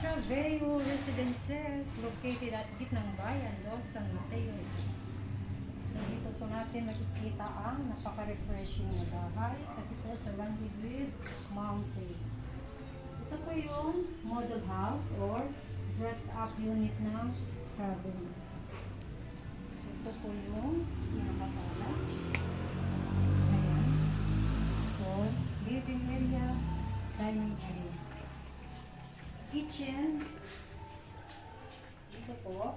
Traveo Residences, located at Gitnang Bayan, Los San Mateo. So dito po natin makikita ang napaka-refreshing na bahay kasi po surrounded with mountains. Ito po yung model house or dressed up unit ng Traveo. So ito po yung pinakasala. Ayan. So, living area, dining area. Kitchen, ito po,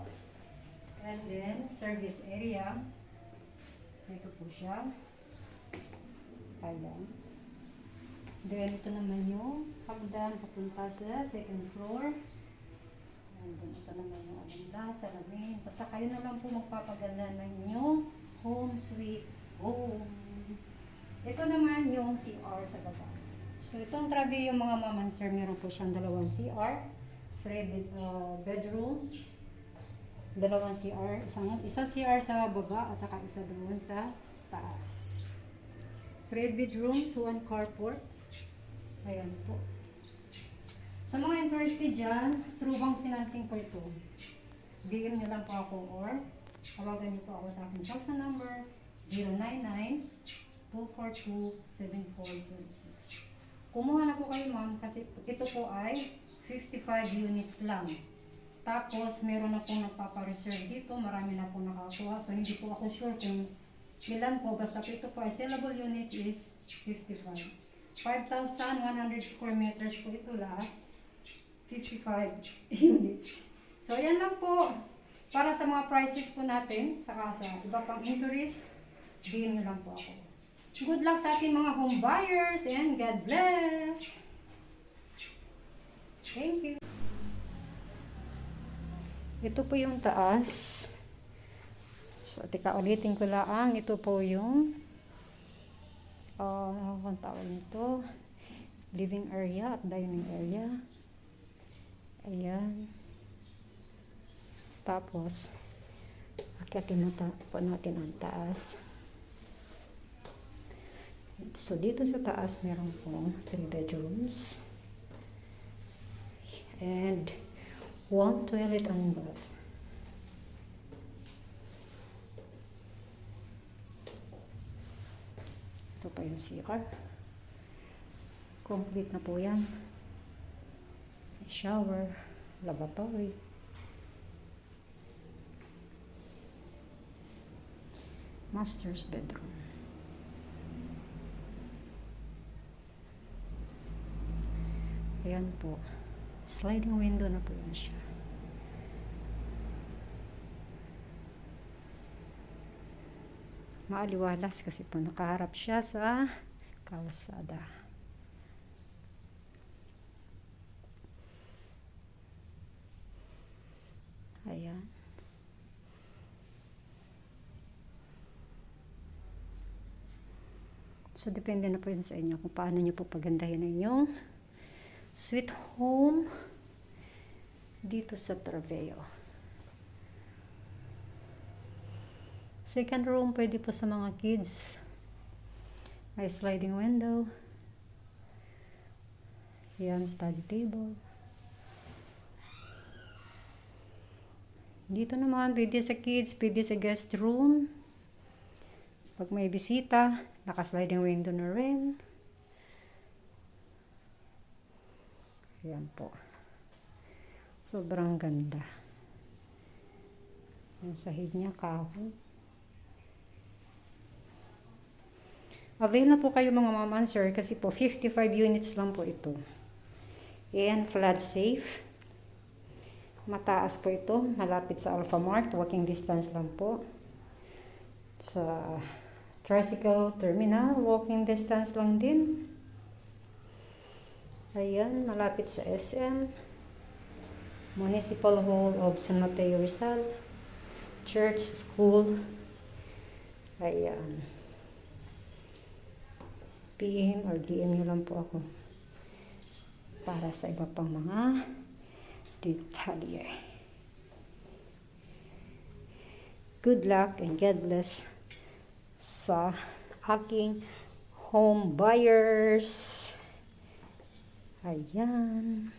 and then service area, ito po siya, ayan. Then ito naman yung hagdan papunta sa second floor, and then ito naman yung alanda, salamin, basta kayo na lang po magpapaganda ng inyong home sweet home. Ito naman yung CR sa baba. So, itong Traveo yung mga mama and sir, meron po siyang dalawang CR, 3 bedrooms, dalawang CR, isa CR sa baba at saka isa doon sa taas. 3 bedrooms, 1 carport. Ayan po. Sa mga interested dyan, through bank financing po ito. DM nyo lang po ako or tawagan nyo po ako sa aking cellphone number 099-242-7406. Kumuha na po kayo ma'am kasi ito po ay 55 units lang. Tapos meron na pong nagpapa-reserve dito, marami na po nakakuha. So hindi po ako sure kung ilan po, basta ito po ay sellable units is 55. 5,100 square meters po ito lahat. 55 units. So yan lang po. Para sa mga prices po natin, saka sa iba pang inquiries, DM nyo lang po ako. Good luck sa ating mga home buyers and God bless! Thank you! Ito po yung taas. So, tika ulitin ko lang. Ito po yung kung tawag nito, living area at dining area. Ayan. Tapos, akyatin po natin ang taas. So, dito sa taas, meron pong 3 bedrooms. And 1 toilet and bath. Ito pa yung CR. Complete na po yan. Shower, lavatory. Master's bedroom. Ayan po. Sliding window na po yan siya. Maaliwalas kasi po nakaharap siya sa kalsada. Ayan. So, depende na po yun sa inyo kung paano nyo po pagandahin ang inyong sweet home dito sa Traveo. Second room, pwede po sa mga kids. May sliding window. Yan, study table. Dito naman, pwede sa kids, pwede sa guest room. Pag may bisita, naka-sliding window na rin. Ayan po. Sobrang ganda. Yung sahig niya, kahoy. Avail na po kayo mga mama and sir kasi po 55 units lang po ito. And flood safe. Mataas po ito. Malapit sa Alphamart. Walking distance lang po. Sa tricycle terminal. Walking distance lang din. Ayan, malapit sa SM, Municipal Hall of San Mateo Rizal, Church, School. Ayan. PM or DM nyo lang po ako para sa iba pang mga detalye. Good luck and God bless sa aking home buyers. Ayan.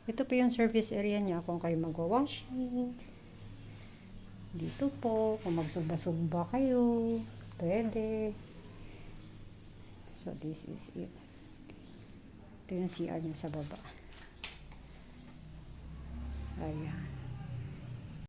Ito po yung service area niya kung kayo magwa-washing. Dito po, kung magsugba-sugba kayo, pwede. So, this is it. Ito yung CR niya sa baba. Ayan.